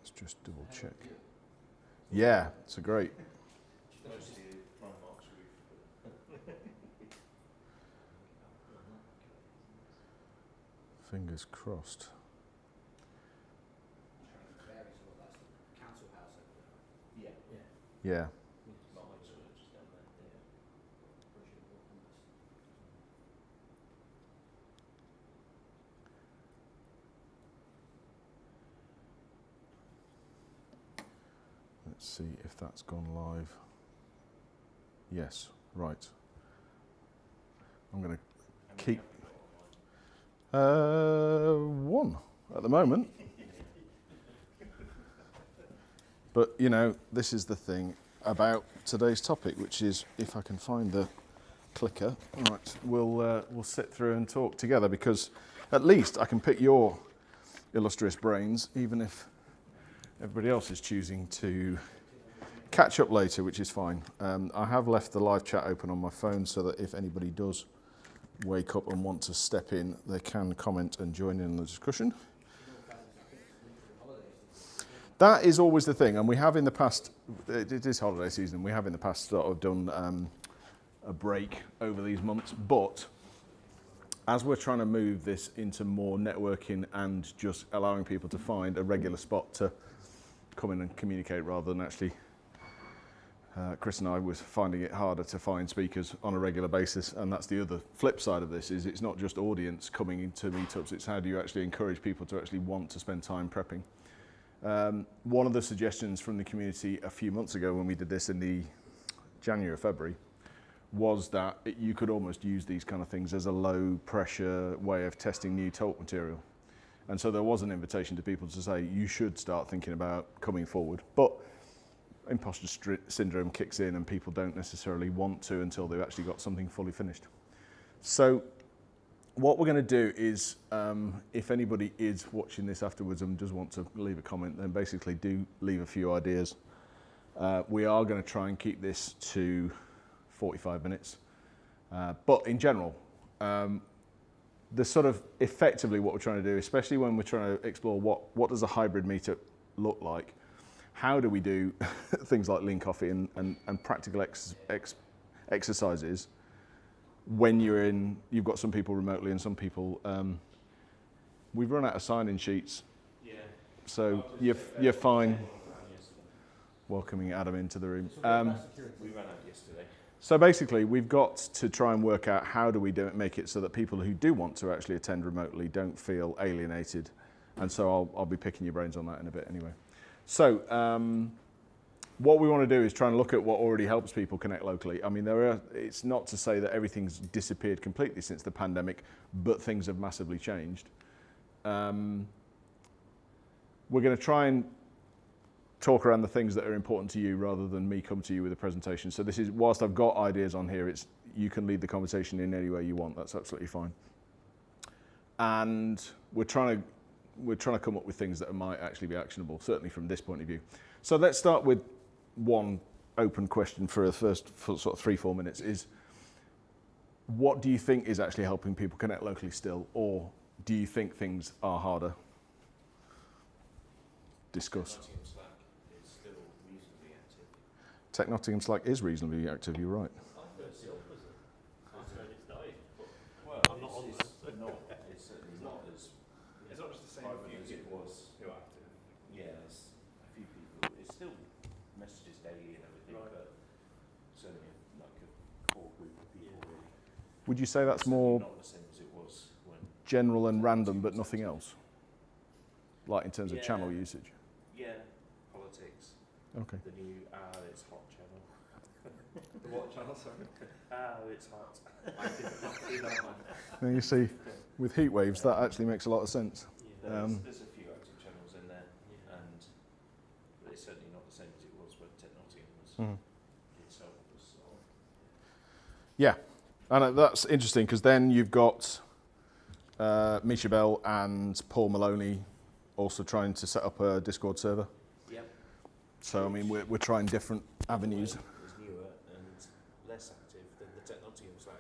Let's just double check. Yeah, it's a great. Fingers crossed. Yeah. Let's see if that's gone live. Yes, right. I'm going to keep one at the moment. But, you know, this is the thing about today's topic, which is, if I can find the clicker, right, we'll sit through and talk together, because at least I can pick your illustrious brains, even if everybody else is choosing to catch up later, which is fine. I have left the live chat open on my phone so that if anybody does wake up and want to step in, they can comment and join in the discussion. That is always the thing, and we have in the past, it is holiday season, we have in the past sort of done a break over these months, but as we're trying to move this into more networking and just allowing people to find a regular spot to come in and communicate rather than actually, Chris and I was finding it harder to find speakers on a regular basis, and that's the other flip side of this, is it's not just audience coming into meetups, it's how do you actually encourage people to actually want to spend time prepping. One of the suggestions from the community a few months ago when we did this in the January or February was that you could almost use these kind of things as a low pressure way of testing new talk material. And so there was an invitation to people to say you should start thinking about coming forward. But imposter syndrome kicks in and people don't necessarily want to until they've actually got something fully finished. So what we're going to do is, if anybody is watching this afterwards and does want to leave a comment, then basically do leave a few ideas. We are going to try and keep this to 45 minutes. But in general, the sort of effectively what we're trying to do, especially when we're trying to explore what does a hybrid meetup look like, how do we do things like lean coffee and practical exercises when you've got some people remotely and some people, we've run out of sign-in sheets. Yeah. So you're fine. Welcoming Adam into the room. We ran out yesterday. So basically, we've got to try and work out how do we make it so that people who do want to actually attend remotely don't feel alienated. And so I'll be picking your brains on that in a bit anyway. So what we want to do is try and look at what already helps people connect locally. I mean, it's not to say that everything's disappeared completely since the pandemic, but things have massively changed. We're going to try and talk around the things that are important to you rather than me come to you with a presentation. So this is, whilst I've got ideas on here, you can lead the conversation in any way you want. That's absolutely fine. And we're trying to come up with things that might actually be actionable, certainly from this point of view. So let's start with one open question for the first sort of 3-4 minutes is, what do you think is actually helping people connect locally still, or do you think things are harder? Discuss. Tech Nottingham Slack is reasonably active, you're right. I'm not on that. It's certainly not as it's not just the same as it was. Who are active? Yeah, there's a few people. It's still messages daily and everything, right. But certainly like a core group of people. Yeah. Really. Would you say that's more not the same as it was when general and random, but nothing else? Like in terms of channel usage? Yeah, politics. Okay. The new it's hot channel. The what channel, sorry? It's hot. I did not see that one. Now you see, with heat waves, that actually makes a lot of sense. Yeah, there's a few active channels in there, but it's certainly not the same as it was when Tech Nottingham was itself was on. Yeah, and that's interesting because then you've got Misha Bell and Paul Maloney also trying to set up a Discord server. Yeah. So I mean, we're trying different avenues. It's newer and less active than the Tech Nottingham Slack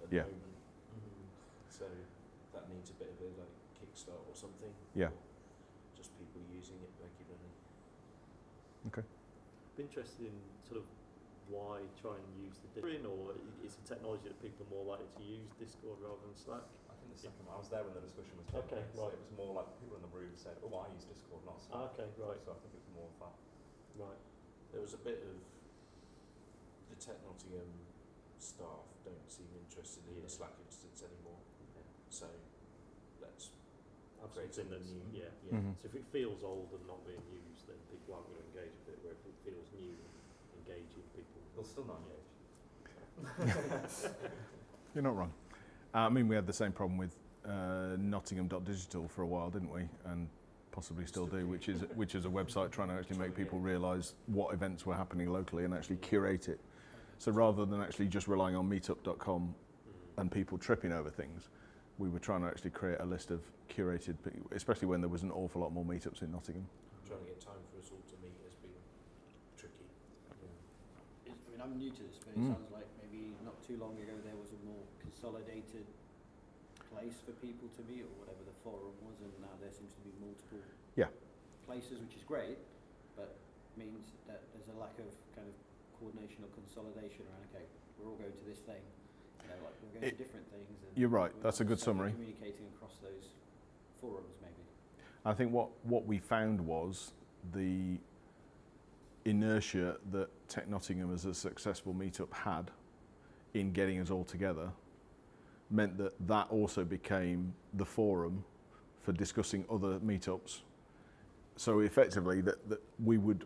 at the moment. So that needs a bit of a kickstart or something. Yeah. Just people using it regularly. Okay. I'm interested in sort of why try and use the different, or is the technology that people are more likely to use Discord rather than Slack? I think the second one, I was there when the discussion was taking Okay, place. right. It was more like people in the room said, oh, I use Discord, not Slack. Okay, right. So I think it was more of that. Right. There was a bit of the Tech Nottingham staff don't seem interested in the Slack instance anymore. Yeah. So let's Absolutely. In the new, something. yeah. Mhm. So if it feels old and not being used, then people aren't going to engage with it. Where if it feels new, engaging, people They'll still not engage. You're not wrong. I mean, we had the same problem with Nottingham.digital for a while, didn't we? And possibly still do, which is a website trying to actually make people realise what events were happening locally and actually curate it. So rather than actually just relying on meetup.com and people tripping over things, we were trying to actually create a list of curated, especially when there was an awful lot more meetups in Nottingham. Trying to get time for us all to meet has been tricky. I mean, I'm new to this, but it sounds like maybe not too long ago there was a more consolidated place for people to meet, or whatever the forum was, and now there seems to be multiple places, which is great, but means that there's a lack of kind of coordination or consolidation around, okay, we're all going to this thing, you know, like we're going to different things. And You're right, we're that's a not good necessarily summary. Communicating across those forums, maybe. I think what we found was the inertia that Tech Nottingham as a successful meetup had in getting us all together meant that also became the forum for discussing other meetups. So effectively that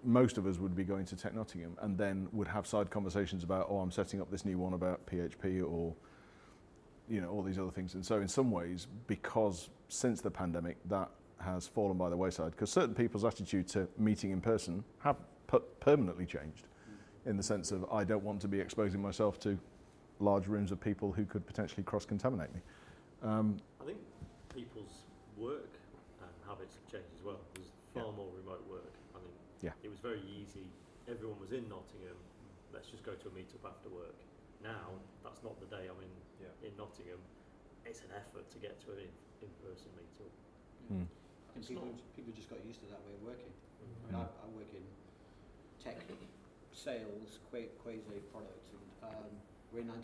most of us would be going to Tech Nottingham and then would have side conversations about, oh, I'm setting up this new one about PHP, or you know, all these other things. And so in some ways, because since the pandemic that has fallen by the wayside, because certain people's attitude to meeting in person have permanently changed, in the sense of, I don't want to be exposing myself to large rooms of people who could potentially cross-contaminate me. I think people's work habits have changed as well. There's far more remote work. I mean, it was very easy. Everyone was in Nottingham. Let's just go to a meetup after work. Now, that's not the day I'm in Nottingham. It's an effort to get to an in-person meetup. And people just got used to that way of working. I mean, I work in tech sales, quasi products, and we're 99%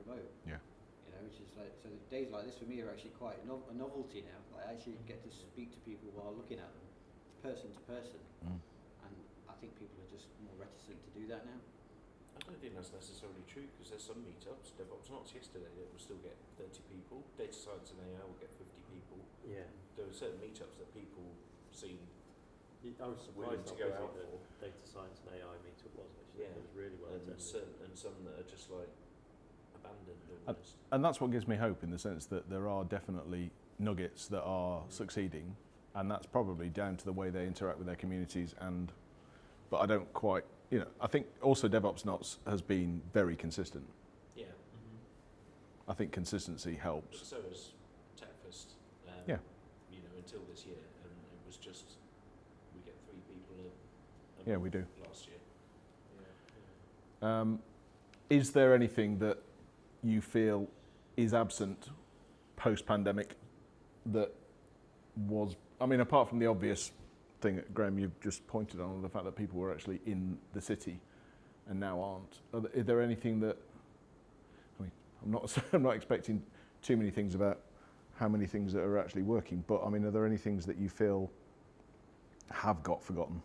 remote. Yeah. You know, which is like, so days like this for me are actually quite a novelty now. Like, I actually get to speak to people while looking at them, person to person, and I think people are just more reticent to do that now. I don't think that's necessarily true, because there's some meetups, DevOps Notts yesterday, that will still get 30 people, Data Science and AI will get 50 people. Yeah. There are certain meetups that people seem I was willing surprised to go out the for. data science and AI meetup was actually. Yeah. It was really well attended. And some that are just like abandoned almost. And that's what gives me hope, in the sense that there are definitely nuggets that are succeeding, and that's probably down to the way they interact with their communities. But I don't quite, you know, I think also DevOps Notts has been very consistent. Yeah. I think consistency helps. So has Techfast. Yeah. You know, until this year, and it was just we get 3 people a Yeah, month we do. last year. Is there anything that you feel is absent post-pandemic that was, I mean, apart from the obvious thing that Graham you've just pointed on, the fact that people were actually in the city and now aren't. Is there anything that, I mean, I'm not expecting too many things about how many things that are actually working, but I mean, are there any things that you feel have got forgotten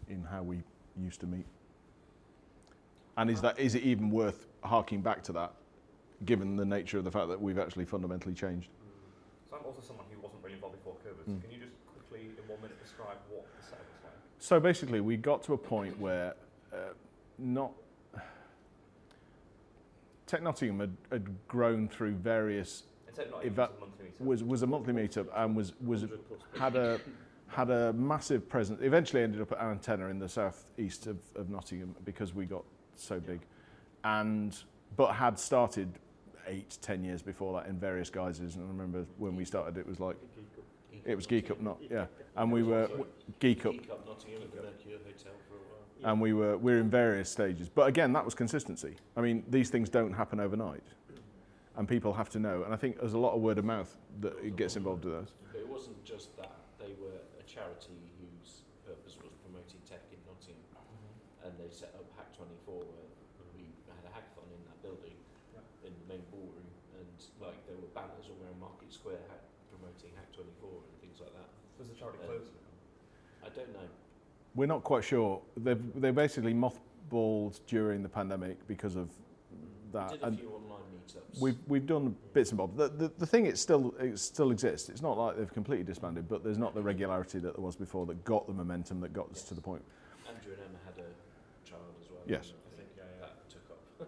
in how we used to meet? And is it even worth harking back to that, given the nature of the fact that we've actually fundamentally changed? So I'm also someone who wasn't really involved before COVID. So can you just quickly, in 1 minute, describe what the setup was like? So basically, we got to a point where Tech Nottingham had grown through various was a monthly meetup and had a massive presence. Eventually ended up at Antenna in the southeast of Nottingham because we got so big, but had started 8-10 years before that in various guises. And I remember when we started, it was like it was Geek Up, and we were Geek Up Nottingham at the Mercure Hotel for a while. and we're in various stages. But again, that was consistency. I mean, these things don't happen overnight, and people have to know. And I think there's a lot of word of mouth that it gets involved with us. But it wasn't just that. They were a charity whose purpose was promoting tech in Nottingham. set up Hack 24 where we had a hackathon in that building, in the main ballroom, and like there were banners all around Market Square promoting Hack 24 and things like that. Was the charity closed? I don't know. We're not quite sure. They basically mothballed during the pandemic because of that. We did a few online meetups. We've done bits and bobs. The thing it still exists. It's not like they've completely disbanded, but there's not the regularity that there was before that got the momentum that got us to the point. Andrew and Emma had a child as well. Yes. I think that took up a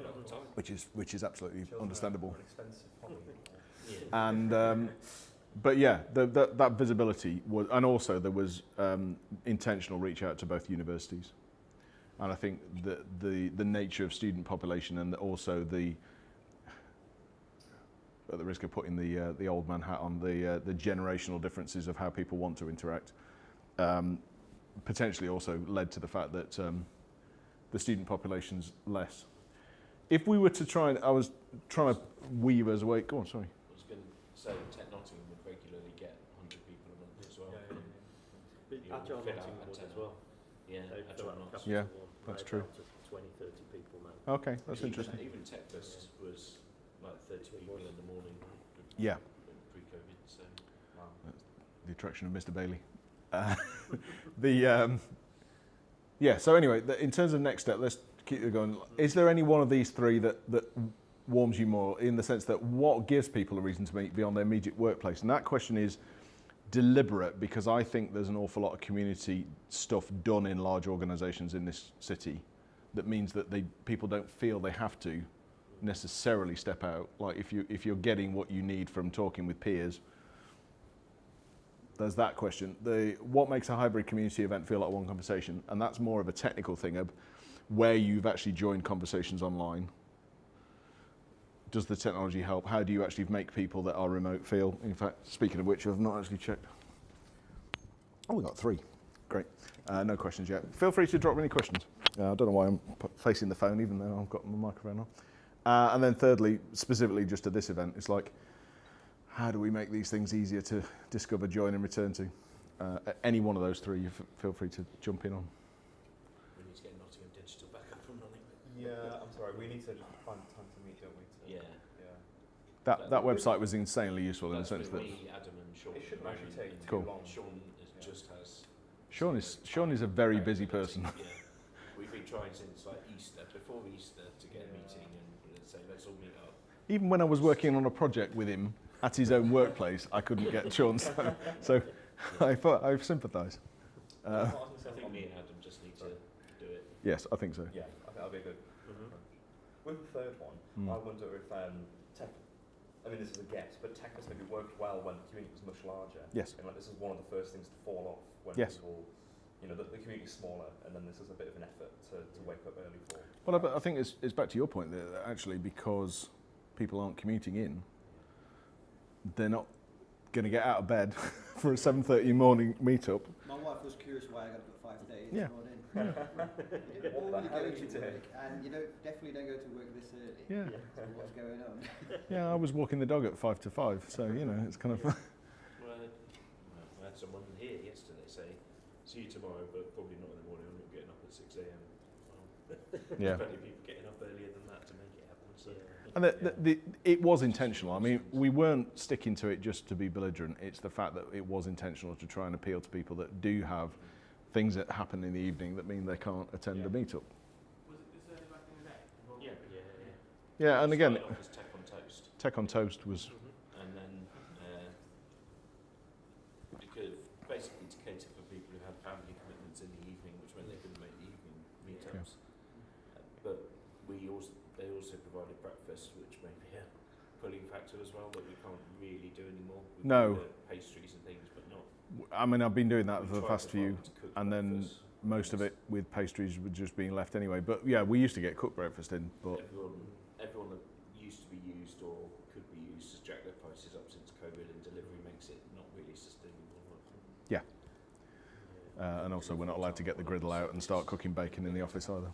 lot of time. Which is absolutely understandable. An expensive hobby. Yeah. And but yeah, that visibility was, and also there was intentional reach out to both universities, and I think the nature of student population and also at the risk of putting the old man hat on, the generational differences of how people want to interact, potentially also led to the fact that the student population's less. If we were to try, I was trying to weave us away. Go on, sorry. I was going to say Tech Nottingham would regularly get 100 people a month as well. But You Agile fill out Nottingham a would as 10. well. Yeah, They Agile fill out Notts. Capital Yeah, One, that's right true. down to 20, 30 people now. Okay, that's interesting. Even Techfast was like 30 people in the morning. Yeah. Pre-COVID, so. The attraction of Mr. Bailey. Yeah. So anyway, in terms of next step, let's keep it going. Is there any one of these three that warms you more, in the sense that what gives people a reason to meet beyond their immediate workplace? And that question is deliberate, because I think there's an awful lot of community stuff done in large organisations in this city that means that people don't feel they have to necessarily step out. Like if you're getting what you need from talking with peers. There's that question. What makes a hybrid community event feel like one conversation? And that's more of a technical thing of where you've actually joined conversations online. Does the technology help? How do you actually make people that are remote feel? In fact, speaking of which, I've not actually checked. Oh, we got 3. Great. No questions yet. Feel free to drop any questions. I don't know why I'm facing the phone, even though I've got my microphone on. And then thirdly, specifically just to this event, it's like, how do we make these things easier to discover, join and return to? Any one of those 3, you feel free to jump in on. We need to get Nottingham Digital back up and running. Yeah, I'm sorry. We need to just find time to meet, don't we? Yeah. That website was insanely useful in the sense that me, Adam and Sean. It shouldn't actually take too Cool. long. Sean just has. Sean is a very busy person. Yeah. We've been trying since like Easter, before Easter, to get a meeting and say let's all meet up. Even when I was working on a project with him at his own workplace, I couldn't get Sean. So I sympathise. I think me and Adam just need to do it. Yes, I think so. Yeah, I think that'll be a good. With the third one, I wonder if tech. I mean, this is a guess, but tech has maybe worked well when the community was much larger. Yes. And like this is one of the first things to fall off when Yes. people, the community is smaller, and then this is a bit of an effort to wake up early for. Well, I think it's back to your point that actually, because people aren't commuting in, they're not going to get out of bed for a 7:30 morning meetup. My wife was curious why I got up at 5:30 Yeah. this morning. What the hell are you doing? And you definitely don't go to work this early. Yeah. So what's going on? Yeah, I was walking the dog at 5 to 5, so it's kind of. Well, I had someone here yesterday say, "See you tomorrow, but probably not in the morning. I'm not getting up at 6 a.m." Well, Yeah. plenty of people getting up earlier than that to make it happen. So. And it was intentional. I mean, we weren't sticking to it just to be belligerent. It's the fact that it was intentional to try and appeal to people that do have things that happen in the evening that mean they can't attend a meetup. Was it this early back in the day? Yeah. Yeah, and again, Started off as Tech on Toast, Tech on Toast was. and then because basically to cater for people who had family commitments in the evening, which meant they couldn't make the evening meetups. But they also provided breakfast, which may be a pulling factor as well that we can't really do anymore. We No. do the pastries and things, but not. I mean, I've been doing that we for the tried past to find few, to cook and then breakfast. most of it with pastries were just being left anyway. But yeah, we used to get cooked breakfast in, but Everyone that used to be used or could be used has jacked their prices up since COVID, and delivery makes it not really sustainable. and also we're not allowed to get the griddle out and start cooking bacon in the office either.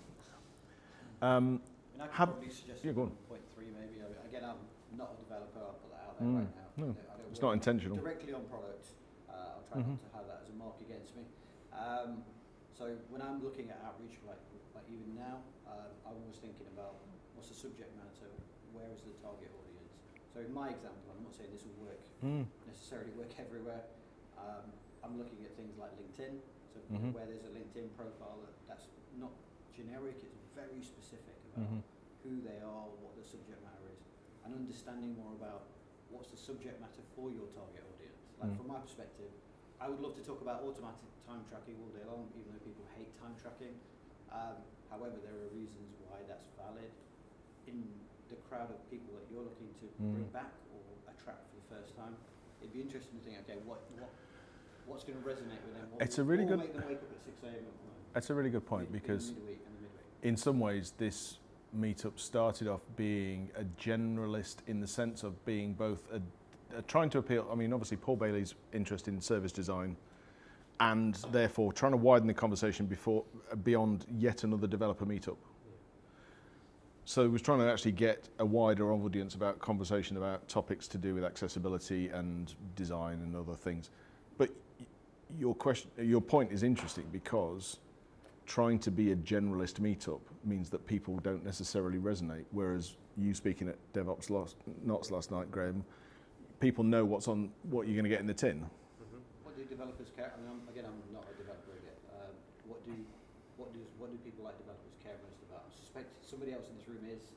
I mean, I could Have- probably suggest yeah, go on. 1.3 maybe. I mean, again, I'm not a developer. I'll put that out there right now. No, I don't it's work not intentional. directly on product. I'll try not to have that as a mark against me. So when I'm looking at outreach, like even now, I'm always thinking about what's the subject matter, where is the target audience. So in my example, I'm not saying this will work necessarily work everywhere. I'm looking at things like LinkedIn. So where there's a LinkedIn profile that's not generic, it's very specific about who they are, what the subject matter is, and understanding more about what's the subject matter for your target audience. Like from my perspective, I would love to talk about automatic time tracking all day long, even though people hate time tracking. However, there are reasons why that's valid. In the crowd of people that you're looking to bring back or attract for the first time, it'd be interesting to think, okay, what's going to resonate with them? It's a really good. Make them wake up at 6 a.m. That's a really good point because midweek and the midweek. in some ways this meetup started off being a generalist in the sense of being both trying to appeal. I mean, obviously Paul Bailey's interest in service design, and therefore trying to widen the conversation beyond yet another developer meetup. So it was trying to actually get a wider audience about conversation about topics to do with accessibility and design and other things. But your point is interesting because trying to be a generalist meetup means that people don't necessarily resonate. Whereas you speaking at DevOps Notts last night, Graham, people know what you're going to get in the tin. What do developers care? I mean, I'm not a developer yet. What do people like developers care most about? I suspect somebody else in this room is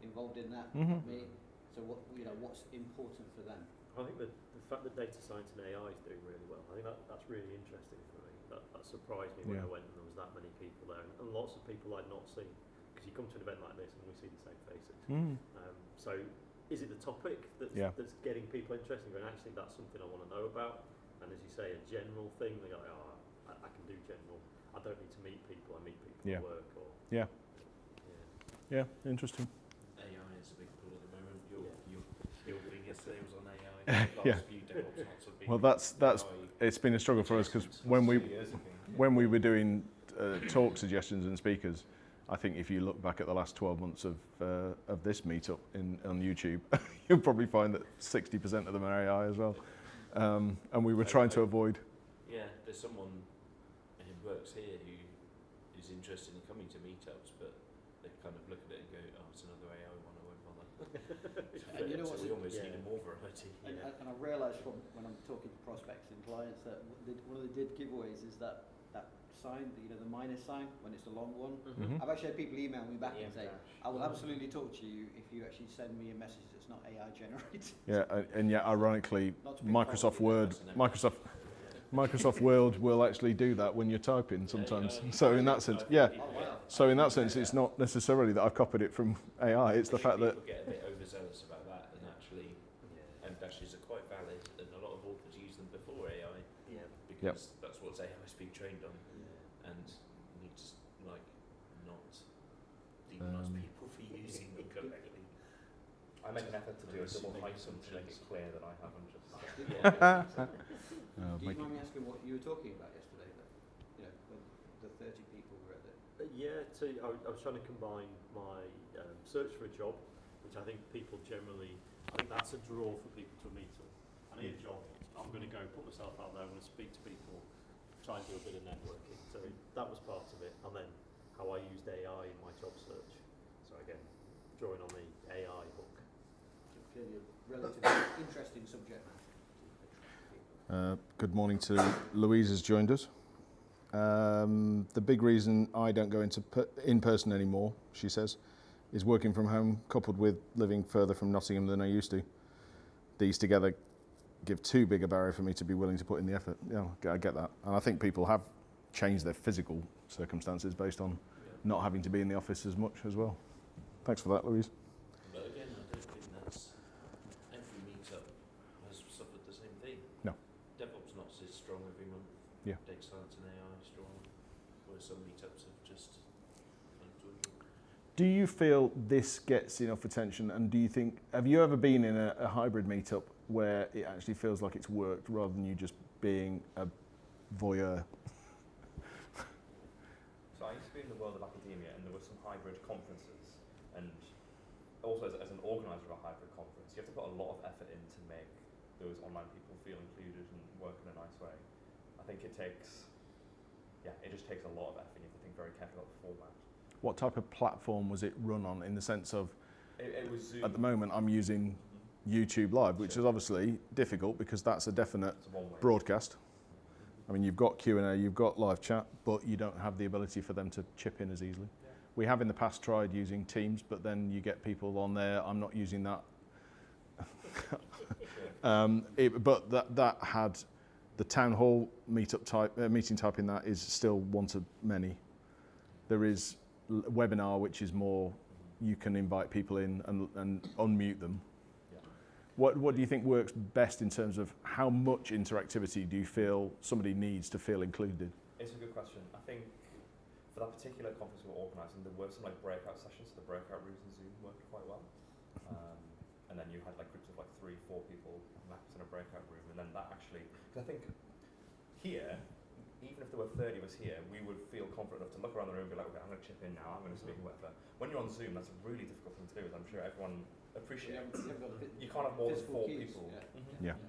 involved in that, not me. So what's important for them? I think the fact that data science and AI is doing really well, I think that's really interesting for me. That surprised me when I went and there was that many people there, and lots of people I'd not seen, because you come to an event like this and we see the same faces. So is it the topic that's getting people interested? And actually that's something I want to know about. And as you say, a general thing, they go, I can do general. I don't need to meet people, I meet people at work. Or Yeah, interesting. AI is a big pull at the moment. Your thing yesterday was on AI. Last few DevOps Notts have been Well, that's it's been a struggle for us because when we were doing talk suggestions and speakers, I think if you look back at the last 12 months of this meetup on YouTube, you'll probably find that 60% of them are AI as well. And we were trying to avoid. Yeah, there's someone who works here who is interested in coming to meetups, but they kind of look at it and go, "Oh, it's another AI one. I won't bother." And you know so what's we almost need more variety. And I realise from when I'm talking to prospects and clients that one of the did giveaways is that sign, the minus sign when it's the long one. I've actually had people email me back and say, "I will absolutely talk to you if you actually send me a message that's not AI generated." Yeah, and yet ironically, Microsoft Word will actually do that when you're typing sometimes. So in that sense, So in that sense, it's not necessarily that I've copied it from AI. It's the fact that people get a bit overzealous about that, and actually are quite valid, and a lot of authors use them before AI because that's what AI's been trained on, and you need to not demonise people for using them correctly. I make an effort to do a double hyphen to make it clear that I haven't just. Do you mind me asking what you were talking about yesterday? When the 30 people were at the... I was trying to combine my search for a job, which I think people generally, I think that's a draw for people to meet up. I need a job, I'm going to go put myself out there, I'm going to speak to people, try and do a bit of networking. So that was part of it. And then how I used AI in my job search. So again, drawing on the AI hook. Clearly a relatively interesting subject matter. good morning to Louise has joined us. The big reason I don't go into in person anymore, she says, is working from home coupled with living further from Nottingham than I used to. These together give too big a barrier for me to be willing to put in the effort. Yeah, I get that. And I think people have changed their physical circumstances based on not having to be in the office as much as well. Thanks for that, Louise. But again, I don't think that's every meetup has suffered the same thing. No. DevOps Notts is strong every month. Yeah. Data science and AI is strong, whereas some meetups have just kind of dwindled. Do you feel this gets enough attention? And do you think, have you ever been in a hybrid meetup where it actually feels like it's worked rather than you just being a voyeur? So I used to be in the world of academia, and there were some hybrid conferences, and also as an organiser of a hybrid conference, you have to put a lot of effort in to make those online people feel included and work in a nice way. I think it takes, it just which takes a lot of effort. You have to think very carefully about the format. What type of platform was it run on, in the sense of, It was Zoom. at the moment I'm using YouTube Live, which is obviously difficult because that's a definite It's a one-way. broadcast. I mean, you've got Q&A, you've got live chat, but you don't have the ability for them to chip in as easily. Yeah. We have in the past tried using Teams, but then you get people on there, I'm not using that. But that had the town hall meeting type in that is still one to many. There is webinar, which is more, you can invite people in and unmute them. Yeah. What do you think works best in terms of how much interactivity do you feel somebody needs to feel included? It's a good question. I think for that particular conference we were organising, there were some like breakout sessions, so the breakout rooms in Zoom worked quite well. And then you had like groups of like 3-4 people mapped in a breakout room, and then that actually, because I think here, even if there were 30 of us here, we would feel confident enough to look around the room and be like, okay, I'm going to chip in now, I'm going to speak, whatever. When you're on Zoom, that's a really difficult thing to do, as I'm sure everyone appreciates. You can't have more than 4 people. Yeah.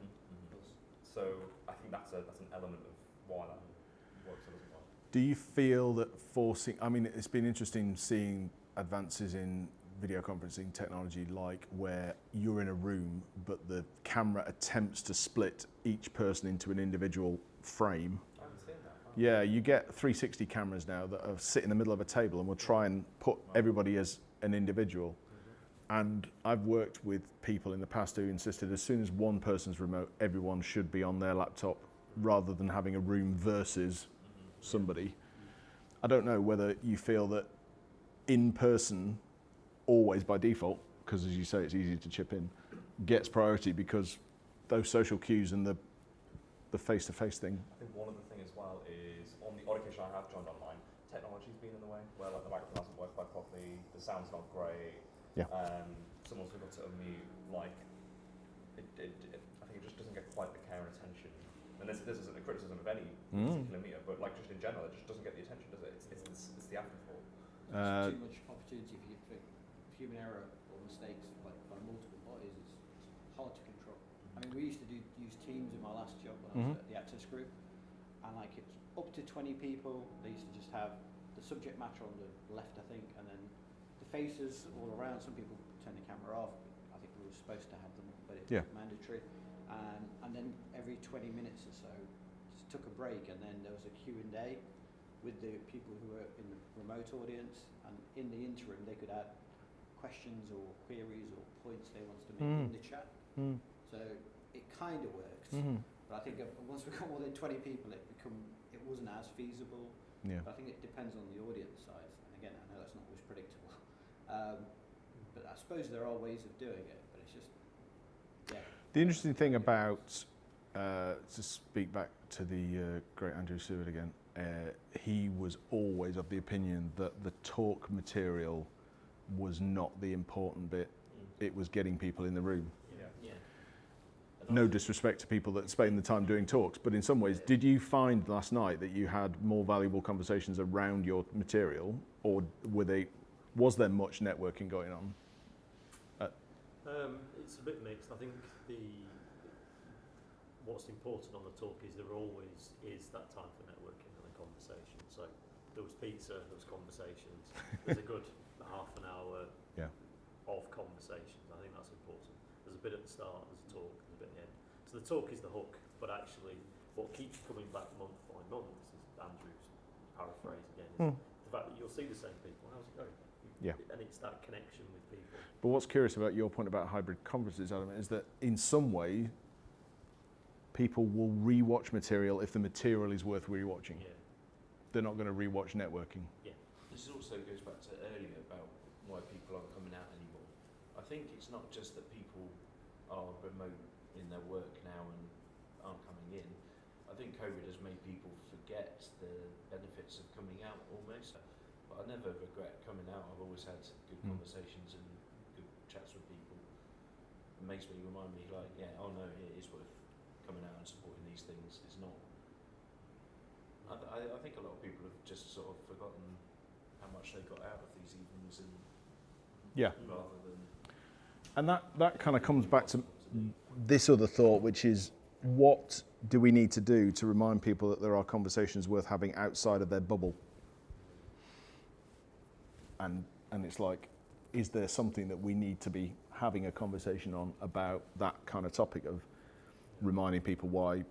So I think that's an element of why that works a little well. Do you feel that forcing, I mean, it's been interesting seeing advances in video conferencing technology, like where you're in a room, but the camera attempts to split each person into an individual frame. I haven't seen that. Yeah, you get 360 cameras now that are sit in the middle of a table and will try and put everybody as an individual. And I've worked with people in the past who insisted as soon as one person's remote, everyone should be on their laptop rather than having a room versus somebody. I don't know whether you feel that in person, always by default, because as you say, it's easy to chip in, gets priority because those social cues and the face-to-face thing. I think one other thing as well is, on the odd occasion I have joined online, technology's been in the way, where like the microphone hasn't worked quite properly, the sound's not great, Yeah. someone's forgot to unmute, like, I think it just doesn't get quite the care and attention. And this isn't a criticism of any particular meter, but like just in general, it just doesn't get the attention, does it? It's the afterthought. There's too much opportunity for human error or mistakes by multiple bodies. It's hard to control. I mean, we used to use Teams in my last job when I was at the Access Group, and like it's up to 20 people. They used to just have the subject matter on the left, I think, and then the faces all around. Some people turn the camera off. I think we were supposed to have them, but it's mandatory. And then every 20 minutes or so, just took a break, and then there was a Q&A with the people who were in the remote audience, and in the interim they could add questions or queries or points they wanted to make in the chat. So it kind of works, but I think once we got more than 20 people, it wasn't as feasible. Yeah. Mm-hmm. But I think it depends on the audience size. And again, I know that's not always predictable, but I suppose there are ways of doing it. But it's just, The interesting thing about, to speak back to the great Andrew Seward again, he was always of the opinion that the talk material was not the important bit. It was getting people in the room. yeah. No disrespect to people that spend the time doing talks, but in some ways, did you find last night that you had more valuable conversations around your material, or was there much networking going on? It's a bit mixed. I think what's important on the talk is there always is that time for networking and a conversation. So there was pizza, there was conversations. There's a good half an hour of conversations. I think that's important. There's a bit at the start, there's a talk, there's a bit at the end. So the talk is the hook, but actually what keeps coming back month by month, this is Andrew's paraphrase again, is the fact that you'll see the same people. How's it going? Yeah. And it's that connection with people. But what's curious about your point about hybrid conferences, Adam, is that in some way, people will rewatch material if the material is worth rewatching. Yeah. They're not going to rewatch networking. Yeah. This also goes back to earlier about why people aren't coming out anymore. I think it's not just that people are remote in their work now and aren't coming in. I think COVID has made people forget the benefits of coming out almost. But I never regret coming out. I've always had good conversations and good chats with people. It makes me remind me like, yeah, oh no, it is worth coming out and supporting these things. It's not. I think a lot of people have just sort of forgotten how much they got out of these evenings, and rather than. And that kind of comes back to this other thought, which is, what do we need to do to remind people that there are conversations worth having outside of their bubble? And it's like, is there something that we need to be having a conversation on about that kind of topic of reminding people why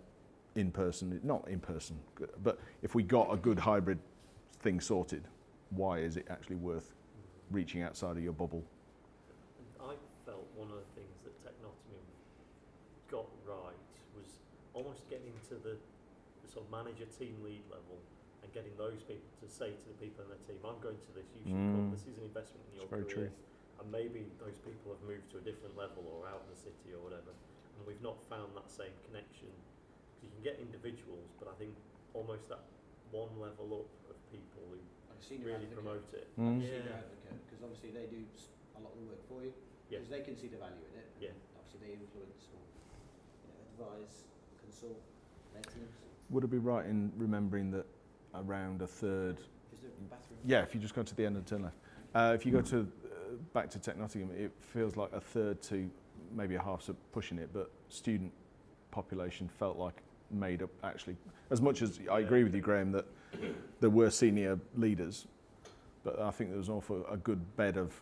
not in person, but if we got a good hybrid thing sorted, why is it actually worth reaching outside of your bubble? I felt one of the things that Nottingham got right was almost getting to the sort of manager team lead level and getting those people to say to the people in their team, I'm going to this, you should come, this is an investment in your very career. true. And maybe those people have moved to a different level or out of the city or whatever, and we've not found that same connection. Because you can get individuals, but I think almost that one level up of people who really promote it. Senior advocate, because obviously they do a lot of the work for you, because they can see the value in it. Yeah. Obviously they influence or advise, consult their teams. Would it be right in remembering that around a third? Is there a bathroom? Yeah, if you just go to the end and turn left. If you go to back to Nottingham, it feels like a third to maybe a half's pushing it, but student population felt like made up actually. As much as I agree with you, Graham, that there were senior leaders, but I think there was also a good bed of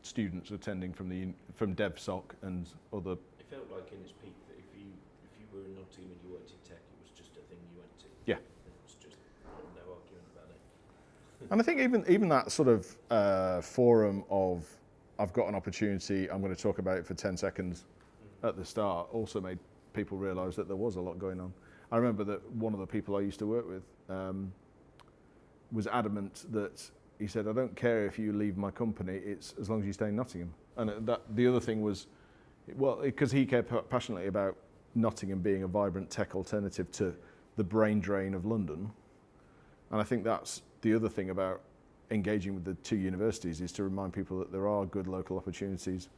students attending from DevSoc and other. It felt like in its peak that if you were in Nottingham and you worked in tech, it was just a thing you went to. Yeah. It was just no argument about it. And I think even that sort of forum of I've got an opportunity, I'm going to talk about it for 10 seconds at the start also made people realise that there was a lot going on. I remember that one of the people I used to work with was adamant that he said, I don't care if you leave my company, it's as long as you stay in Nottingham. And the other thing was, well, because he cared passionately about Nottingham being a vibrant tech alternative to the brain drain of London. And I think that's the other thing about engaging with the two universities, is to remind people that there are good local opportunities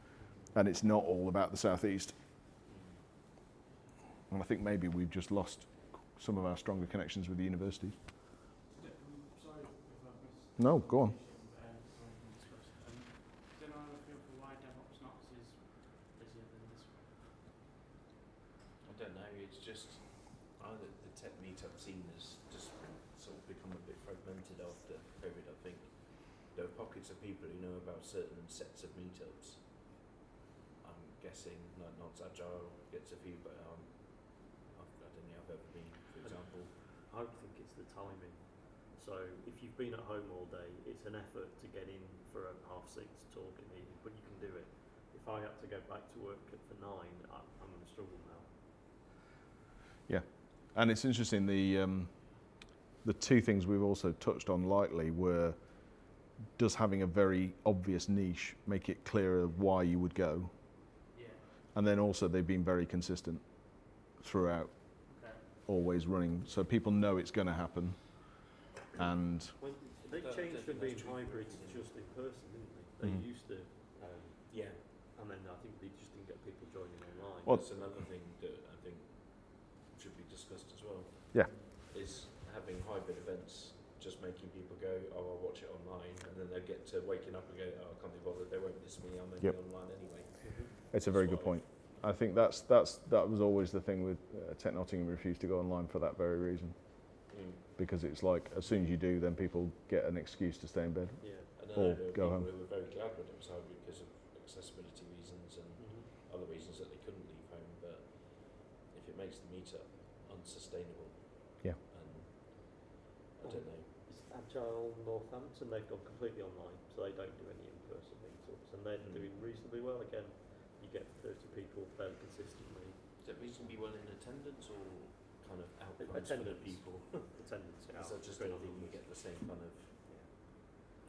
and it's not all about the southeast. And I think maybe we've just lost some of our stronger connections with the universities. Sorry if I've missed. No, go on. Don't I feel for why DevOps Notts is busier than this one? I don't know, it's just either the tech meetup scene has just sort of become a bit fragmented after COVID, I think. There are pockets of people who know about certain sets of meetups. I'm guessing like Notts Agile gets a few, but I don't think I've ever been, for example. I would think it's the timing. So if you've been at home all day, it's an effort to get in for a 6:30 talk in the evening, but you can do it. If I had to go back to work for 9, I'm going to struggle now. Yeah, and it's interesting, the two things we've also touched on lightly were, does having a very obvious niche make it clearer why you would go? Yeah. And then also they've been very consistent throughout, always running, so people know it's going to happen. And When they changed from being hybrid to just in person, didn't they? They used to, Yeah, and then I think they just didn't get people joining online. Well, that's another thing that I think should be discussed as well. Yeah. Is having hybrid events just making people go, oh, I'll watch it online, and then they get to waking up and go, oh, I can't be bothered, they won't miss me, I'm only online anyway. it's a very good point. I think that was always the thing with Tech Nottingham refused to go online for that very reason. Because it's like, as soon as you do, then people get an excuse to stay in bed. Yeah. And then Or there were go people home. who were very glad when it was hybrid because of accessibility reasons and other reasons that they couldn't leave home. But if it makes the meetup unsustainable, Yeah. and I don't know. It's Agile Northampton, they've gone completely online, so they don't do any in-person meetups, and they're doing reasonably well. Again, you get 30 people fairly consistently. Is it reasonably well in attendance or kind of outcomes for the people? Attendance, yeah. Is that just don't think you get the same kind of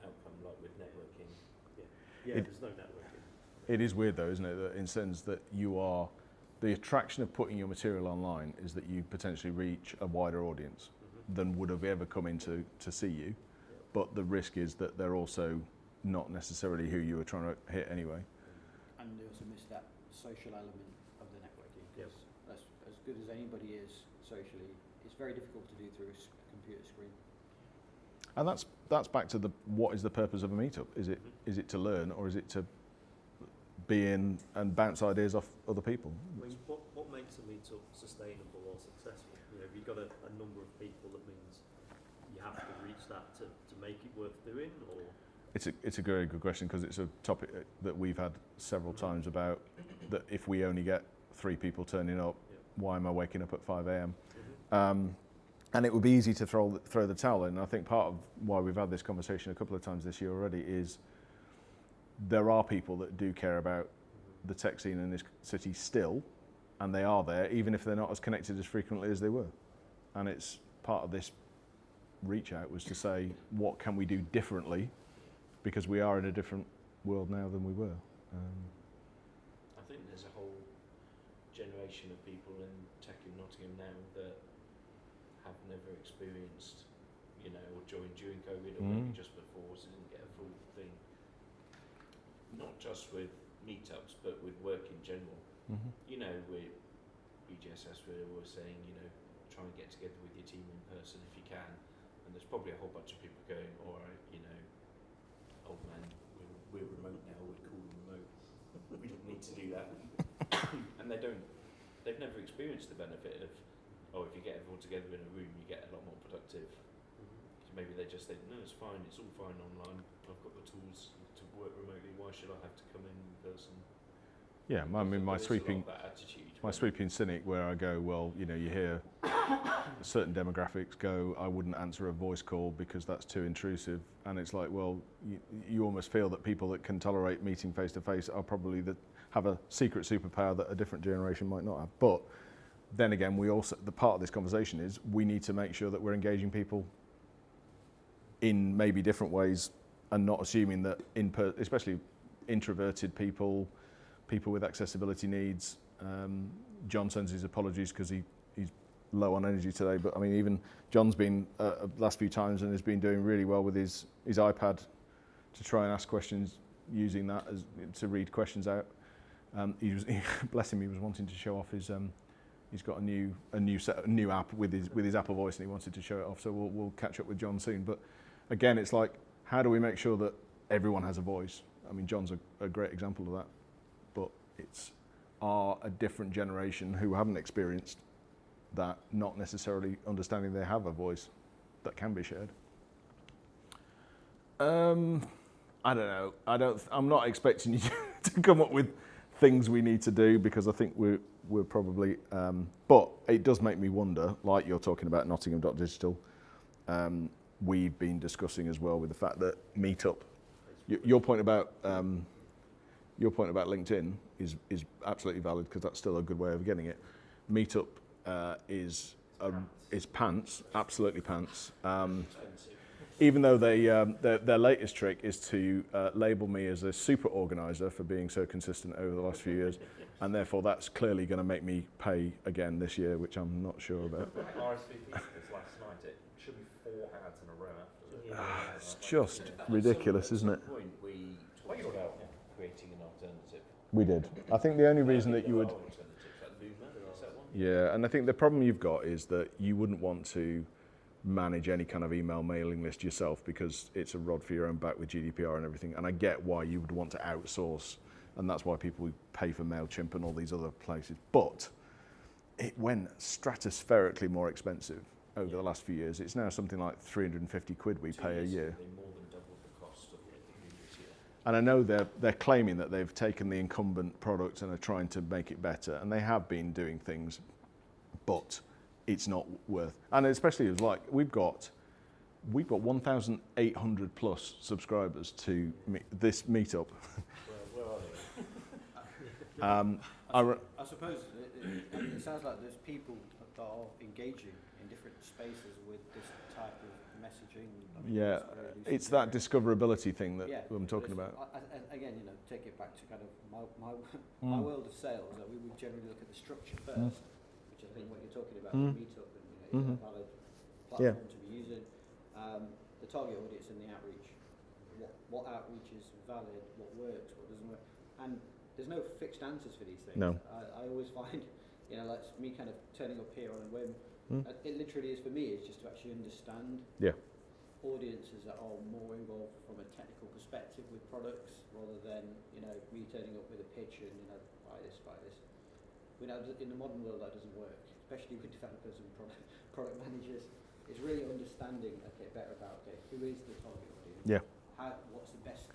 outcome like with networking? Yeah, there's no networking. It is weird though, isn't it, that in the sense that you are, the attraction of putting your material online is that you potentially reach a wider audience than would have ever come in to see you. But the risk is that they're also not necessarily who you were trying to hit anyway. And they also miss that social element of the networking. Yep. Because as good as anybody is socially, it's very difficult to do through a computer screen. And that's back to what is the purpose of a meetup? Is it to learn, or is it to be in and bounce ideas off other people? I mean, what makes makes a meetup sustainable or successful? You know, if you've got a number of people, that means you have to reach that to make it worth doing, or? It's a very good question, because it's a topic that we've had several times about that if we only get 3 people turning up, why am I waking up at 5 a.m? And it would be easy to throw the towel in. I think part of why we've had this conversation a couple of times this year already is there are people that do care about the tech scene in this city still, and they are there, even if they're not as connected as frequently as they were. And it's part of this reach out was to say, what can we do differently? Because we are in a different world now than we were. I think there's a whole generation of people in tech in Nottingham now that have never experienced, you know, or joined during COVID or maybe just before, so didn't get a full thing. Not just with meetups, but with work in general. You know, with BGSS, we're always saying, you know, try and get together with your team in person if you can. And there's probably a whole bunch of people going, all right, you know, old man, we're remote now, we're cool and remote. We don't need to do that. And they've never experienced the benefit of, oh, if you get everyone together in a room, you get a lot more productive. Maybe they just think, no, it's fine, it's all fine online, I've got the tools to work remotely, why should I have to come in person? Yeah, I mean, my sweeping cynic where I go, well, you know, you hear certain demographics go, I wouldn't answer a voice call because that's too intrusive. And it's like, well, you almost feel that people that can tolerate meeting face to face are probably have a secret superpower that a different generation might not have. But then again, the part of this conversation is we need to make sure that we're engaging people in maybe different ways and not assuming that especially introverted people with accessibility needs. John sends his apologies because he's low on energy today, but I mean, even John's been last few times and has been doing really well with his iPad to try and ask questions, using that to read questions out. Bless him, he was wanting to show off his. He's got a new app with his Apple Voice, and he wanted to show it off. So we'll catch up with John soon. But again, it's like, how do we make sure that everyone has a voice? I mean, John's a great example of that. But it's a different generation who haven't experienced that, not necessarily understanding they have a voice that can be shared. I don't know. I'm not expecting you to come up with things we need to do, because I think we're probably. But it does make me wonder, like you're talking about Nottingham.digital. We've been discussing as well with the fact that Meetup. Your point about LinkedIn is absolutely valid, because that's still a good way of getting it. Meetup is pants, absolutely pants. Even though their latest trick is to label me as a super organiser for being so consistent over the last few years, and therefore that's clearly going to make me pay again this year, which I'm not sure about. RSVP was last night. It should be 4 ads in a row after. It's just ridiculous, isn't it? At some point we talked about creating an alternative. We did. I think the only reason that you would. Yeah, and I think the problem you've got is that you wouldn't want to manage any kind of email mailing list yourself, because it's a rod for your own back with GDPR and everything. And I get why you would want to outsource, and that's why people pay for MailChimp and all these other places. But it went stratospherically more expensive over the last few years. It's now something like 350 quid we pay a year. They more than doubled the cost of the previous year. And I know they're claiming that they've taken the incumbent product and are trying to make it better, and they have been doing things, but it's not worth. And especially it's like we've got 1,800 plus subscribers to this meetup. Where are they? I suppose it sounds like there's people that are engaging in different spaces with this type of messaging. Yeah, it's that discoverability thing that I'm talking about. Again, you know, take it back to kind of my world of sales. That we would generally look at the structure first, which I think what you're talking about, the meetup, and you know, is a valid platform to be using. The target audience and the outreach. What outreach is valid? What works? What doesn't work? And there's no fixed answers for these things. No. I always find, you know, like me kind of turning up here on a whim. It literally is for me. It's just to actually understand audiences that are more involved from a technical perspective with products, rather than, you know, me turning up with a pitch and, you know, buy this. You know, in the modern world that doesn't work, especially with developers and product managers. It's really understanding better about who is the target audience. Yeah. What's the best,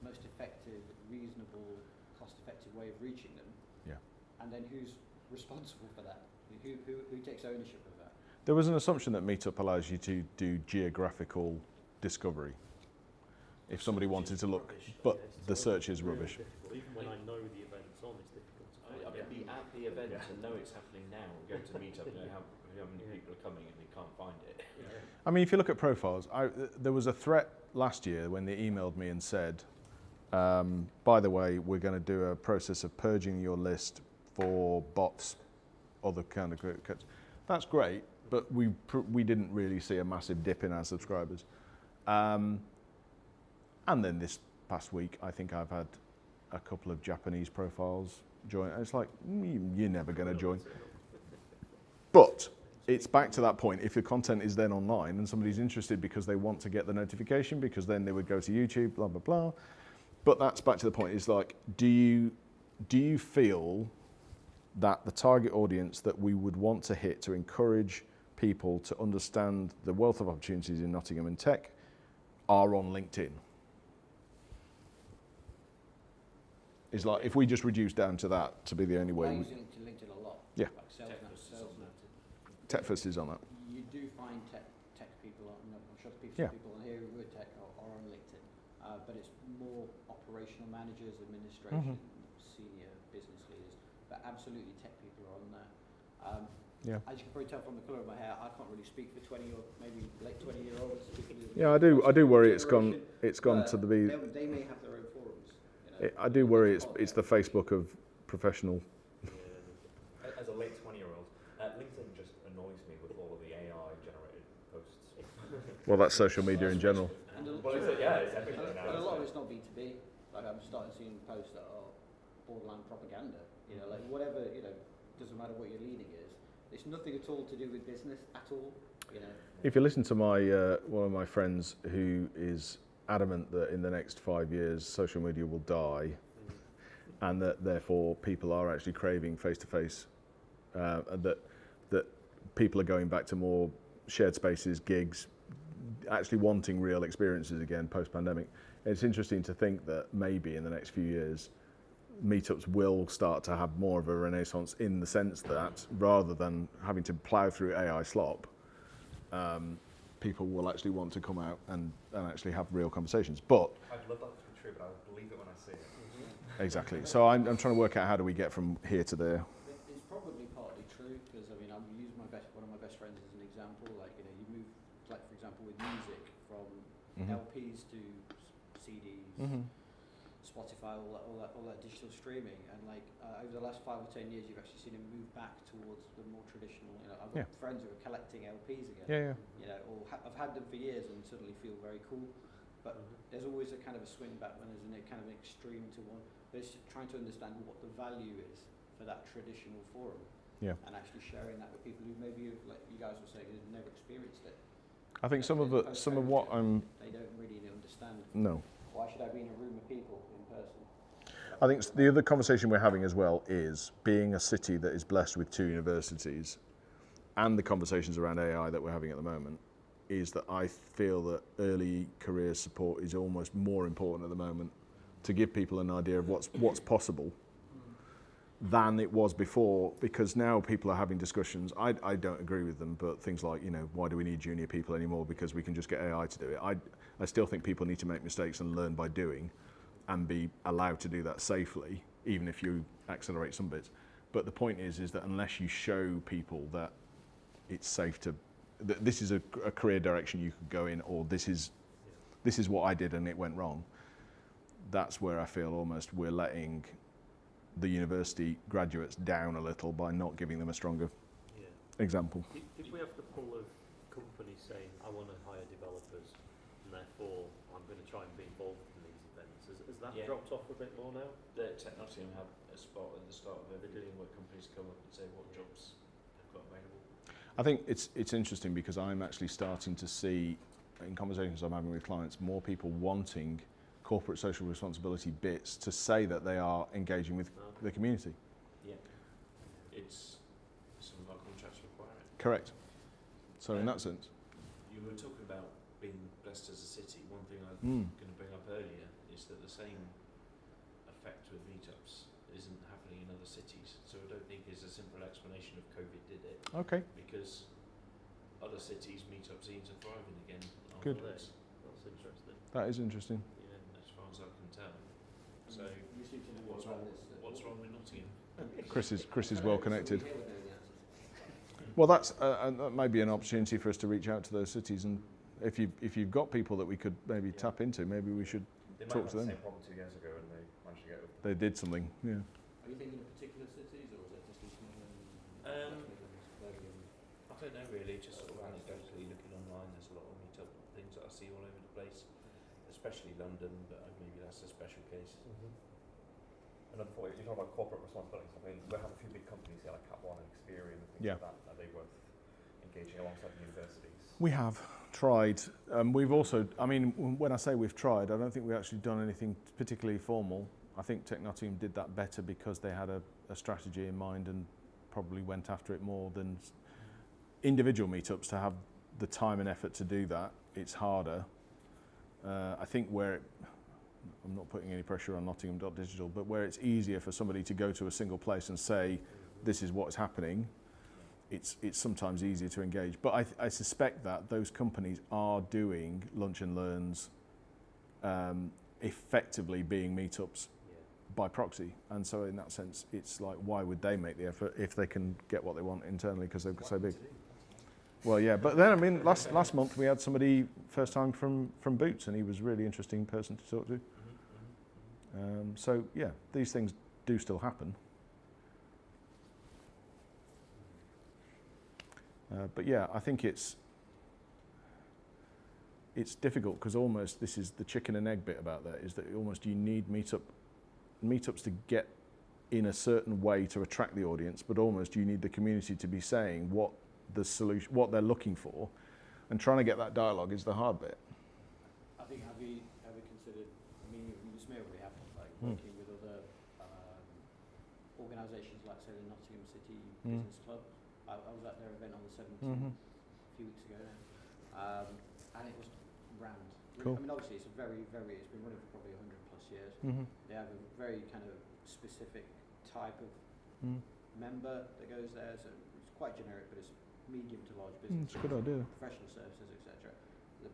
most effective, reasonable, cost-effective way of reaching them. Yeah. And then who's responsible for that? Who takes ownership of that? There was an assumption that Meetup allows you to do geographical discovery. If somebody wanted to look, but the search is rubbish. Even when I know the event's on, it's difficult to find. I mean, be at the event and know it's happening now, and go to the meetup and know how many people are coming and they can't find it. I mean, if you look at profiles, there was a threat last year when they emailed me and said, by the way, we're going to do a process of purging your list for bots, other kind of cuts. That's great, but we didn't really see a massive dip in our subscribers. And then this past week, I think I've had a couple of Japanese profiles join. It's like, you're never going to join. But it's back to that point. If your content is then online and somebody's interested because they want to get the notification, because then they would go to YouTube, blah, blah, blah. But that's back to the point. It's like, do you feel that the target audience that we would want to hit to encourage people to understand the wealth of opportunities in Nottingham and tech are on LinkedIn? It's like, if we just reduce down to that to be the only way. I use LinkedIn a lot. Yeah. Like sales. Techfast is on that. You do find tech people, I'm sure the Yeah. people on here who are tech are on LinkedIn, but it's more operational managers, administration, senior business leaders, but absolutely tech people are on there. Yeah. As you can probably tell from the colour of my hair, I can't really speak for 20 or maybe late 20-year-olds. Yeah, I do worry it's gone to the. They may have their own forums. You know, I do worry it's the Facebook of professional. As a late 20-year-old, LinkedIn just annoys me with all of the AI-generated posts. Well, that's social media in general. And It's everything now. a lot of it's not B2B. Like I'm starting seeing posts that are borderline propaganda. You know, like whatever, doesn't matter what your leading is. It's nothing at all to do with business at all. You know. If you listen to my one of my friends who is adamant that in the next 5 years social media will die, and that therefore people are actually craving face-to-face, that people are going back to more shared spaces, gigs, actually wanting real experiences again post-pandemic. It's interesting to think that maybe in the next few years meetups will start to have more of a renaissance, in the sense that rather than having to plough through AI slop, people will actually want to come out and actually have real conversations. But I'd love that to be true, but I would believe it when I see it. exactly. So I'm trying to work out how do we get from here to there. It's probably partly true because I'm using one of my best friends as an example. Like you move, like for example, with music from LPs to CDs, Spotify, all that digital streaming, and over the last 5 or 10 years, you've actually seen it move back towards the more traditional. I've got friends who are collecting LPs again. Yeah. Or I've had them for years and suddenly feel very cool. But there's always a kind of a swing back when there's a kind of an extreme to one. But it's trying to understand what the value is for that traditional forum. Yeah. And actually sharing that with people who maybe, like you guys were saying, have never experienced it. I think some of what they don't really understand. No. Why should I be in a room of people in person? I think the other conversation we're having as well is being a city that is blessed with 2 universities, and the conversations around AI that we're having at the moment, is that I feel that early career support is almost more important at the moment to give people an idea of what's possible than it was before, because now people are having discussions. I don't agree with them, but things like, why do we need junior people anymore because we can just get AI to do it. I still think people need to make mistakes and learn by doing, and be allowed to do that safely, even if you accelerate some bits. But the point is that unless you show people that it's safe to, that this is a career direction you could go in, or this is what I did and it went wrong, that's where I feel almost we're letting the university graduates down a little by not giving them a stronger example. Did we have the pull of companies saying, I want to hire developers, and therefore I'm going to try and be involved in these events? Has that dropped off a bit more now? The Nottingham have a spot at the start of every meeting where companies come up and say what jobs they've got available. I think it's interesting because I'm actually starting to see, in conversations I'm having with clients, more people wanting corporate social responsibility bits to say that they are engaging with the community. Yeah. some of our contracts require it. Correct. So in that sense, You were talking about being blessed as a city. One thing I'm going to bring up earlier is that the same effect with meetups isn't happening in other cities. So I don't think it's a simple explanation of COVID did it. okay, Because other cities, meetups seem to thriving again. Good. afterwards, That's interesting. that is interesting. Yeah. as far as I can tell. So You seem to know more what's about wrong, this. what's wrong with Nottingham? Chris is well connected. So we hear the answers. Well, that may be an opportunity for us to reach out to those cities, and if you've got people that we could maybe tap into, maybe we should They talk might to have them. the same problem 2 years ago and they managed to get over They did something, yeah. Are you thinking of particular cities, or is it just East Midlands, Midlands, Birmingham? I don't know really, just sort of anecdotally looking online, there's a lot of meetup things that I see all over the place, especially London, but maybe that's a special case. Another thought, you talk about corporate responsibilities. I mean, we have a few big companies here like Cap One and Experian and things Yeah. like that. Are they worth engaging alongside the universities? We have tried. We've also, I mean, when I say we've tried, I don't think we've actually done anything particularly formal. I think Tech Nottingham did that better because they had a strategy in mind and probably went after it more than individual meetups. To have the time and effort to do that, it's harder. I think I'm not putting any pressure on Nottingham.digital, but where it's easier for somebody to go to a single place and say, this is what's happening, it's sometimes easier to engage. But I suspect that those companies are doing lunch and learns effectively being meetups by proxy. And so in that sense, it's like, why would they make the effort if they can get what they want internally because they're so big? Well, yeah, but then, I mean, last month we had somebody first time from Boots, and he was a really interesting person to talk to. So, yeah, these things do still happen. But yeah, I think it's difficult because almost this is the chicken and egg bit about that, is that almost you need meetups to get in a certain way to attract the audience, but almost you need the community to be saying what the solution, what they're looking for, and trying to get that dialogue is the hard bit. I think have we considered, I mean, this may already happen, like working with other organisations like, say, the Nottingham City Business Club. I was at their event on the 17th, a few weeks ago now, and it was rammed. Cool. I mean, obviously it's it's been running for probably 100 plus years. They have a very kind of specific type of member that goes there, so it's quite generic, but it's medium to large business. It's a good idea. Professional services, etc.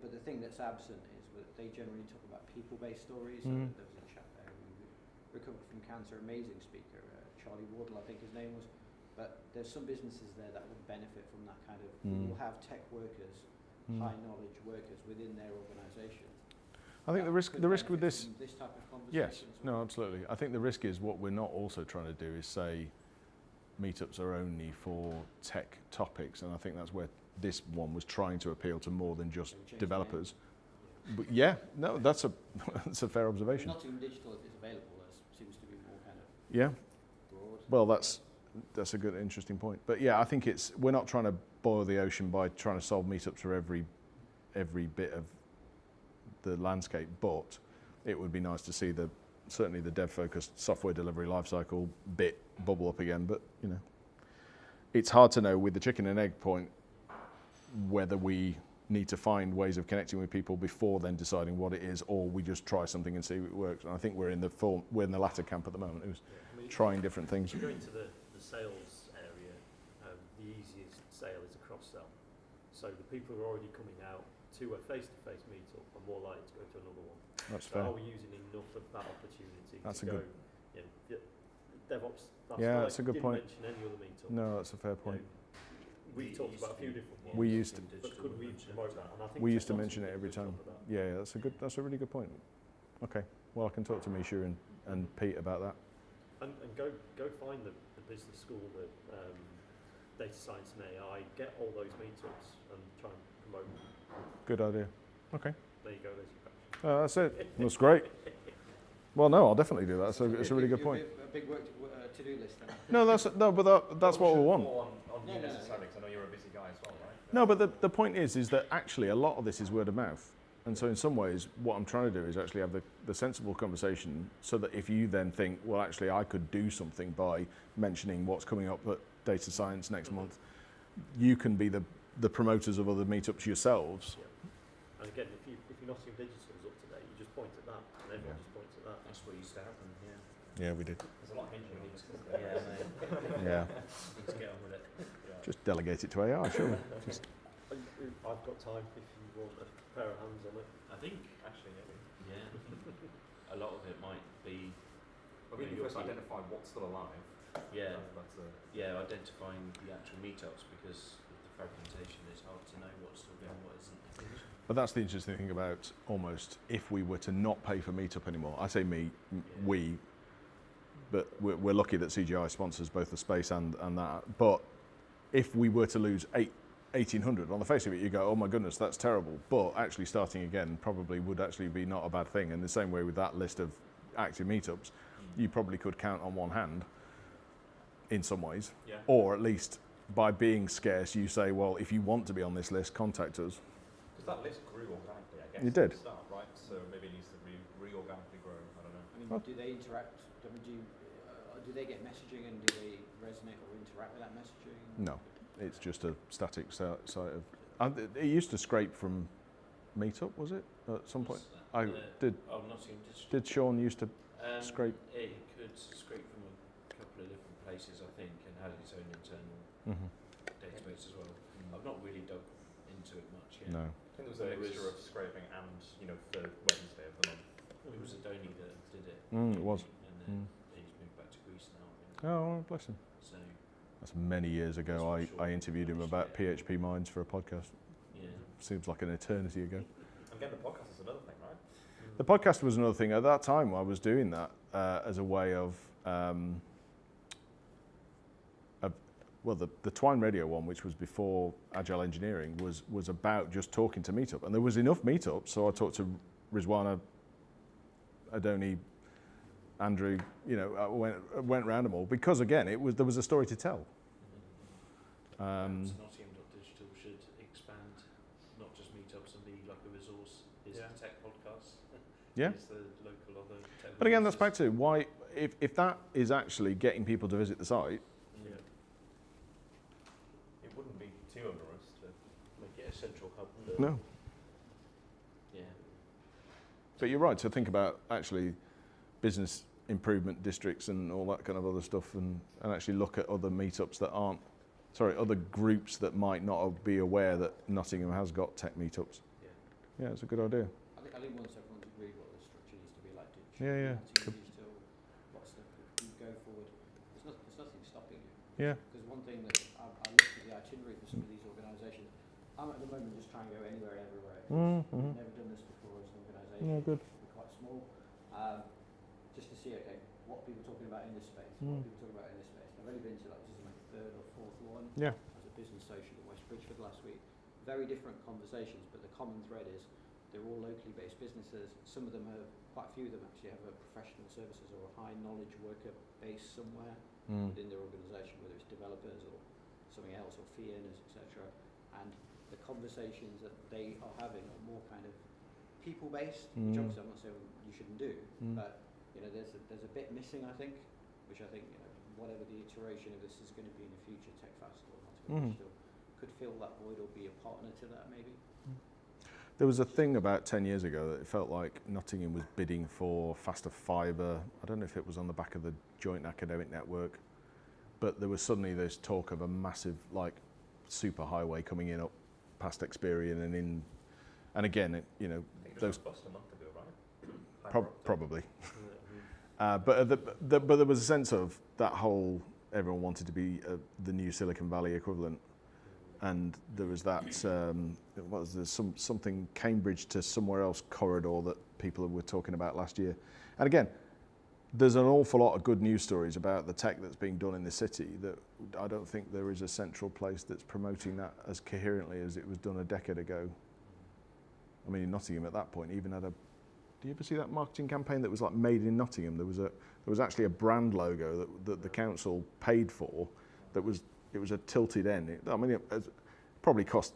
But the thing that's absent is that they generally talk about people-based stories. So there was a chap there who recovered from cancer, amazing speaker, Charlie Wardle, I think his name was. But there's some businesses there that would benefit from that kind of. Will have tech workers, high knowledge workers within their organisations. I think the risk with this. This type of conversation. Yes, no, absolutely. I think the risk is what we're not also trying to do is say meetups are only for tech topics, and I think that's where this one was trying to appeal to more than just developers. But yeah, no, that's a that's a fair observation. Nottingham Digital is available. There seems to be more kind of Yeah. broad. Well, that's a good, interesting point. But yeah, I think we're not trying to boil the ocean by trying to solve meetups for every bit of the landscape, but it would be nice to see certainly the dev-focused software delivery lifecycle bit bubble up again. But you know, it's hard to know with the chicken and egg point whether we need to find ways of connecting with people before then deciding what it is, or we just try something and see if it works. And I think we're in the latter camp at the moment. It was trying different things. If you go into the sales area, the easiest sale is a cross-sell. So the people who are already coming out to a face-to-face meetup are more likely to go to another one. That's So fair. are we using enough of that opportunity That's to a go, good- you know, DevOps, that's Yeah, like, that's a good didn't point. mention any other meetup. No, that's a fair point. We've talked about a few different ones. We used to- But could we promote that? And I think We used to Technology mention it did a every good job time. of that. Yeah, that's a really good point. Okay, well, I can talk to Misha and Pete about that. And go find the business school, the data science and AI, get all those meetups and try and promote them. Good idea. Okay, There you go, there's your question. that's it. That's great. Well, no, I'll definitely do that. So it's a really good point. A big work to-do list then. No, that's what we want. On No, you no, necessarily, 'cause I know you're a busy guy as well, right? No, but the point is that actually a lot of this is word of mouth. And so in some ways, what I'm trying to do is actually have the sensible conversation so that if you then think, well, actually, I could do something by mentioning what's coming up data science next month. You can be the promoters of other meetups yourselves. And again, if your Nottingham Digital's up to date, you just point at that, and everyone just points at that. That's what used to happen, yeah. Yeah, we did. There's a lot of hinging on this. Yeah, mate. Yeah. Need to get on with it. Just delegate it to AI, sure. Just, I've got time if you want a pair of hands on it. I think, Actually, yeah, a lot of it might be, I think you first identify what's still alive. yeah, That's identifying the actual meetups, because with the fragmentation, it's hard to know what's still going, what isn't. but that's the interesting thing about almost if we were to not pay for Meetup anymore. I say we, but we're lucky that CGI sponsors both the space and that. But if we were to lose 1,800, on the face of it, you go, oh my goodness, that's terrible. But actually starting again probably would actually be not a bad thing. And the same way with that list of active meetups, you probably could count on one hand in some ways. Yeah. Or at least by being scarce, you say, well, if you want to be on this list, contact us. Because that list grew organically, I guess. It did. At the start, right? So maybe it needs to re-organically grow. I don't know. I mean, Oh. do they interact? Do they get messaging and do they resonate or interact with that messaging? No, it's just a static site of. It used to scrape from Meetup, was it? At some point, I did. Oh, Nottingham Digital. Did Sean used to? Scrape? It could scrape from a couple of different places, I think, and had its own internal database as well. I've not really dug into it much yet. No. I think there was a mixture of scraping and, the Wednesday of the month. It was Adoni that did it. It was. And then he's moved back to Greece now, I think. Oh, bless him. So, That's many years ago. I interviewed him about PHP Minds for a podcast. yeah. Seems like an eternity ago. Again, the podcast is another thing, right? The podcast was another thing. At that time, I was doing that as a way of, the Twine Radio one, which was before Agile Engineering, was about just talking to Meetup. And there was enough Meetups, so I talked to Rizwana, Adoni, Andrew, I went around them all, because again, there was a story to tell. Nottingham.digital should expand, not just meetups and be like a resource. Is Yeah. the tech podcast? Yeah. Is the local other tech But again, that's resources. back to why, if that is actually getting people to visit the site, Yeah. It wouldn't be too onerous to Make it a central hub. no. Yeah. But you're right to think about actually business improvement districts and all that kind of other stuff, and actually look at other meetups that aren't, other groups that might not be aware that Nottingham has got tech meetups. Yeah. Yeah, it's a good idea. I think once everyone's agreed what the structure needs to be like, Yeah. digital, what's the go forward? There's nothing stopping you. Yeah. Because one thing that I looked at the itinerary for some of these organisations, I'm at the moment just trying to go anywhere and everywhere. I've never done this before as an organisation. Yeah, good. We're quite small. Just to see, okay, what are people talking about in this space? What are people talking about in this space? I've only been to this is my third or fourth one. Yeah. As a business social in West Bridgeford last week. Very different conversations, but the common thread is they're all locally based businesses. Some of them have, quite a few of them actually have a professional services or a high knowledge worker base somewhere within their organisation, whether it's developers or something else or fee earners, etc. And the conversations that they are having are more kind of people based, which obviously I'm not saying you shouldn't do, but there's a bit missing, I think, which I think whatever the iteration of this is going to be in the future, Techfast or Nottingham Digital, could fill that void or be a partner to that maybe. There was a thing about 10 years ago that it felt like Nottingham was bidding for faster fibre. I don't know if it was on the back of the joint academic network, but there was suddenly this talk of a massive super highway coming in up past Experian and again, I think it was those bust a month ago, right? probably. But there was a sense of that whole, everyone wanted to be the new Silicon Valley equivalent. And there was that, something Cambridge to somewhere else corridor that people were talking about last year. And again, there's an awful lot of good news stories about the tech that's being done in the city that I don't think there is a central place that's promoting that as coherently as it was done a decade ago. I mean, in Nottingham at that point even had do you ever see that marketing campaign that was like made in Nottingham? There was actually a brand logo that the council paid for it was a tilted end. It probably cost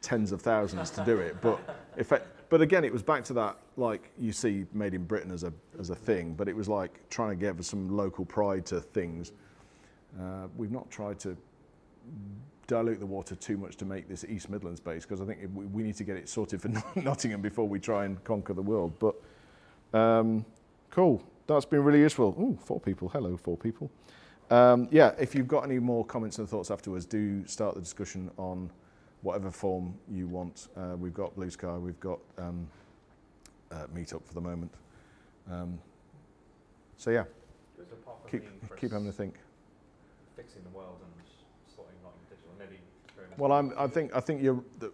tens of thousands to do it, but again, it was back to that, you see made in Britain as a thing, but it was like trying to give some local pride to things. We've not tried to dilute the water too much to make this East Midlands base, because I think we need to get it sorted for Nottingham before we try and conquer the world. But cool, that's been really useful. Ooh, 4 people, hello 4 people. Yeah, if you've got any more comments and thoughts afterwards, do start the discussion on whatever form you want. We've got Blue Sky, we've got Meetup for the moment. So yeah, So apart from keep having a think. fixing the world and sorting Nottingham digital, maybe very much. Well, I think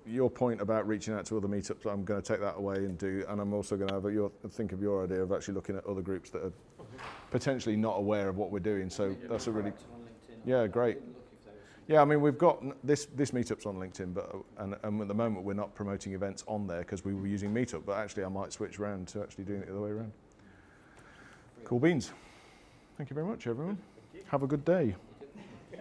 your point about reaching out to other meetups, I'm going to take that away and I'm also going to think of your idea of actually looking at other groups that are potentially not aware of what we're doing. So that's a really, yeah, great. Yeah, I mean, we've got this meetup's on LinkedIn, but and at the moment we're not promoting events on there because we were using Meetup, but actually I might switch around to actually doing it the other way around. Cool beans. Thank you very much, everyone. Have a good day. Yeah,